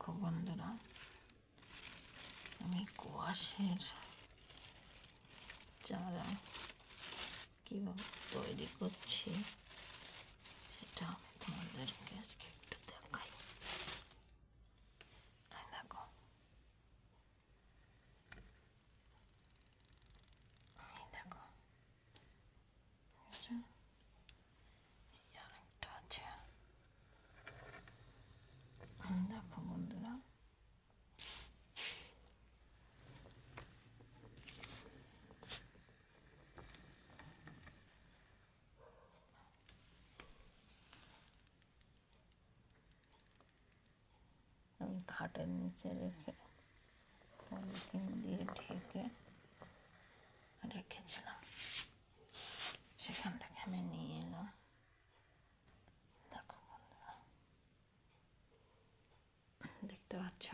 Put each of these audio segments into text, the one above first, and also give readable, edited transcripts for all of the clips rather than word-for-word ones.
দেখো বন্ধুরা, আমি কোয়াশের চারা কীভাবে তৈরি করছি সেটা আমি তোমাদেরকে আজকে একটু দেখাই। দেখো, দেখো আরেকটা আছে। দেখো বন্ধুরা, আমি খাটের নিচে রেখে পলিথিন দিয়ে ঢেকে রেখেছিলাম, সেখান থেকে আমি নিয়ে এলাম। দেখো বন্ধুরা, দেখতে পাচ্ছ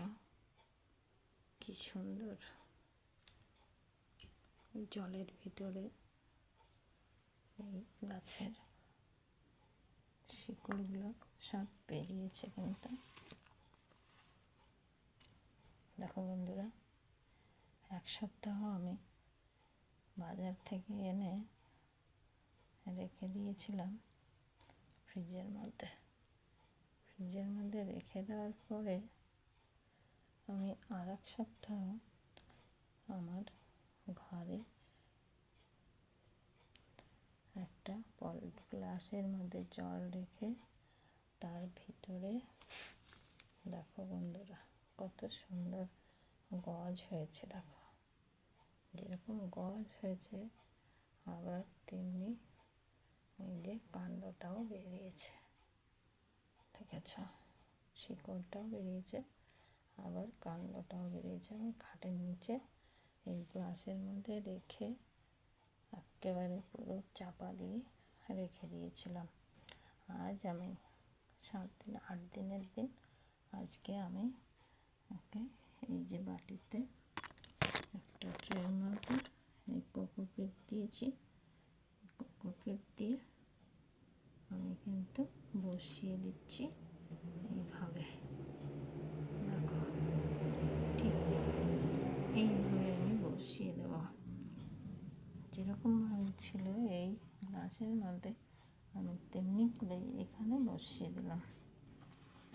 কি সুন্দর জলের ভিতরে এই গাছের শিকড়গুলো সব বেরিয়েছে। কিন্তু দেখো বন্ধুরা, এক সপ্তাহ আমি বাজার থেকে এনে রেখে দিয়েছিলাম ফ্রিজের মধ্যে রেখে দেওয়ার পরে আমি আর এক সপ্তাহ আমার ঘরে একটা গ্লাসের মধ্যে জল রেখে তার ভিতরে দেখো বন্ধুরা কত সুন্দর গজ হয়েছে। দেখো, যেরকম গজ হয়েছে আবার তেমনি এই যে কাণ্ডটাও বেরিয়েছে, দেখেছ? শিকড়টাও বেরিয়েছে, আবার কাণ্ডটাও বেরিয়েছে। আমি খাটের নিচে এই গ্লাসের মধ্যে রেখে একেবারে পুরো চাপা দিয়ে রেখে দিয়েছিলাম। আজ আমি 8 দিনের দিন আজকে আমি ওকে এই যে বাটিতে একটা ট্রের মধ্যে এই কোকোপিট দিয়েছি। কোকোপিট দিয়ে আমি কিন্তু বসিয়ে দিচ্ছি এইভাবে। দেখো, ঠিক এইভাবে আমি বসিয়ে দেব। যেরকমভাবে ছিল এই গ্লাসের মধ্যে আমি তেমনি করে এখানে বসিয়ে দিলাম।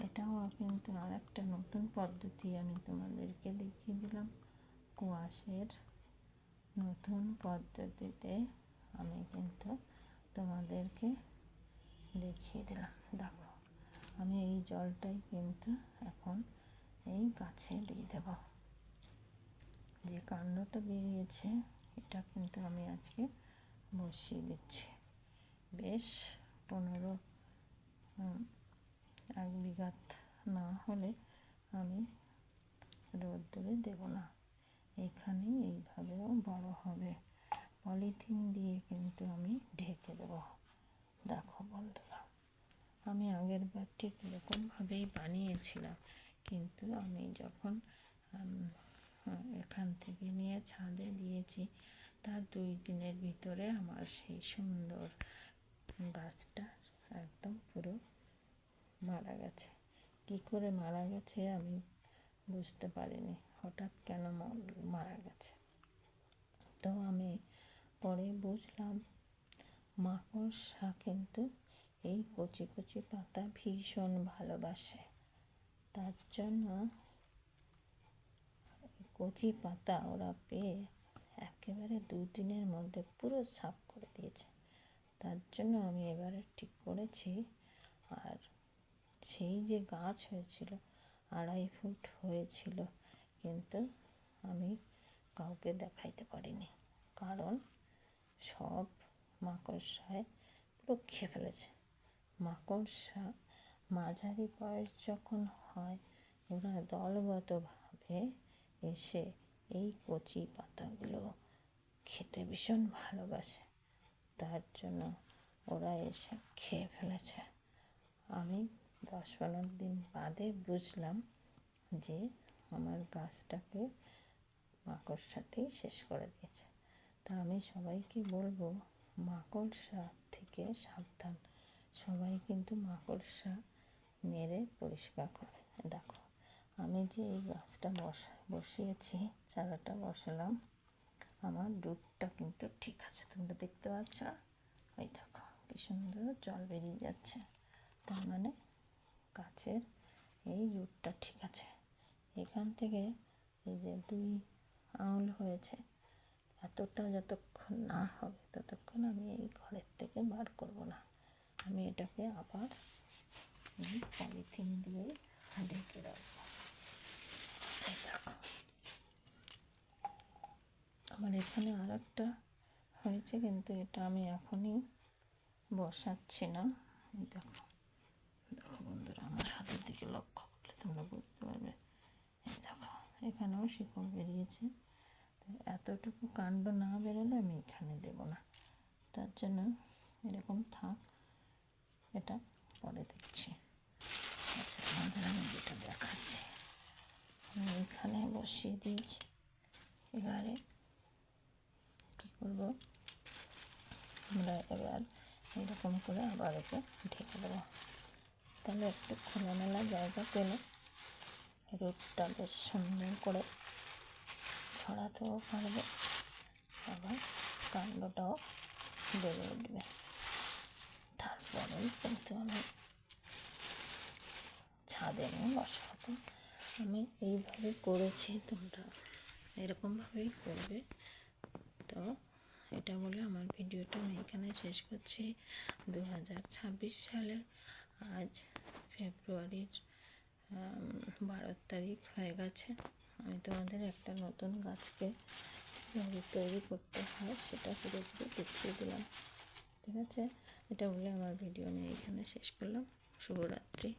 এটাও কিন্তু আর একটা নতুন পদ্ধতি আমি তোমাদেরকে দেখিয়ে দিলাম। কোয়াশের নতুন পদ্ধতিতে আমি কিন্তু তোমাদেরকে দেখিয়ে দিলাম। দেখো, আমি এই জলটাই কিন্তু এখন এই গাছে দিয়ে দেব। যে কাণ্ডটা বেরিয়েছে এটা কিন্তু আমি আজকে বসিয়ে দিচ্ছি। বেশ 1 বিঘাত না হলে আমি রোদ্দুরে দেব না, এখানেই এইভাবেও বড় হবে। পলিথিন দিয়ে কিন্তু আমি ঢেকে দেব। দেখো বন্ধুরা, আমি আগের বার ঠিক এরকমভাবেই বানিয়েছিলাম, কিন্তু আমি যখন এখান থেকে নিয়ে ছাদে দিয়েছি তার 2 দিনের ভিতরে আমার সেই সুন্দর গাছটা একদম পুরো মারা গেছে। কী করে মারা গেছে আমি বুঝতে পারিনি, হঠাৎ কেন মারা গেছে। তো আমি পরে বুঝলাম মাকড়সা কিন্তু এই কচি কচি পাতা ভীষণ ভালোবাসে। তার জন্য কচি পাতা ওরা পেয়ে একেবারে 2 দিনের মধ্যে পুরো সাফ করে দিয়েছে। তার জন্য আমি এবারে ঠিক করেছি, আর সেই যে গাছ হয়েছিল 2.5 ফুট হয়েছিল, কিন্তু আমি কাউকে দেখাইতে পারিনি, কারণ সব মাকড়সায় পুরো খেয়ে ফেলেছে। মাকড়সা মাঝারি বয়স যখন হয় ওরা দলগতভাবে এসে এই কচি পাতাগুলো খেতে ভীষণ ভালোবাসে, তার জন্য ওরা এসে খেয়ে ফেলেছে। আমি 10-15 দিন বাদে বুঝলাম যে আমার গাছটাকে মাকড়সাতেই শেষ করে দিয়েছে। তা আমি সবাইকে বলবো মাকড়সা থেকে সাবধান। সবাই কিন্তু মাকড়সা মেরে পরিষ্কার করে। দেখো, আমি যে এই গাছটা বসিয়েছি, চারাটা বসালাম, আমার রুটটা কিন্তু ঠিক আছে। তোমরা দেখতে পাচ্ছ, ওই দেখো কি সুন্দর জল বেরিয়ে যাচ্ছে। তার মানে গাছের এই রুটটা ঠিক আছে। এখান থেকে এই যে 2 আঙুল হয়েছে, এতটা যতক্ষণ না হবে ততক্ষণ আমি এই ঘরের থেকে বার করব না। আমি এটাকে আবার এই পলিথিন দিয়ে ঢেকে রাখবো। এই দেখো আমার এখানে আর একটা হয়েছে, কিন্তু এটা আমি এখনই বসাচ্ছি না। এই দেখো, দেখো বন্ধুরা, আমার হাতের দিকে লক্ষ্য করলে তোমরা বুঝতে পারবে। এই দেখো এখানেও শিকড় বেরিয়েছে। তো এতটুকু কাণ্ড না বেরোলে আমি এখানে দেব না, তার জন্য এরকম থাক, এটা পরে দেখছি। আচ্ছা, তোমাদের আমি যেটা দেখাচ্ছি, আমি এখানে বসিয়ে দিয়েছি। এবারে কী করব, আমরা এবার এরকম করে আবার ওকে ঢেকে দেবো। তাহলে একটু খোলামেলা জায়গা পেলে রোদটা বেশ সুন্দর করে ছড়াতেও পারবে, আবার কাণ্ডটাও বেড়ে উঠবে। তারপরেই কিন্তু আমি ছাদে নিয়ে বসাবো। আমি এইভাবে করেছি, তোমরা এরকমভাবেই করবে। তো এটা বলে আমার ভিডিওটা আমি এখানে শেষ করছি। 2026 সালে আজ ফেব্রুয়ারির 12 তারিখ হয়ে গেছে। আমি তোমাদের একটা নতুন গাছকে কীভাবে তৈরি করতে হয় সেটা পুরোপুরি দেখিয়ে দিলাম। ঠিক আছে, এটা বলে আমার ভিডিও আমি এখানে শেষ করলাম। শুভরাত্রি।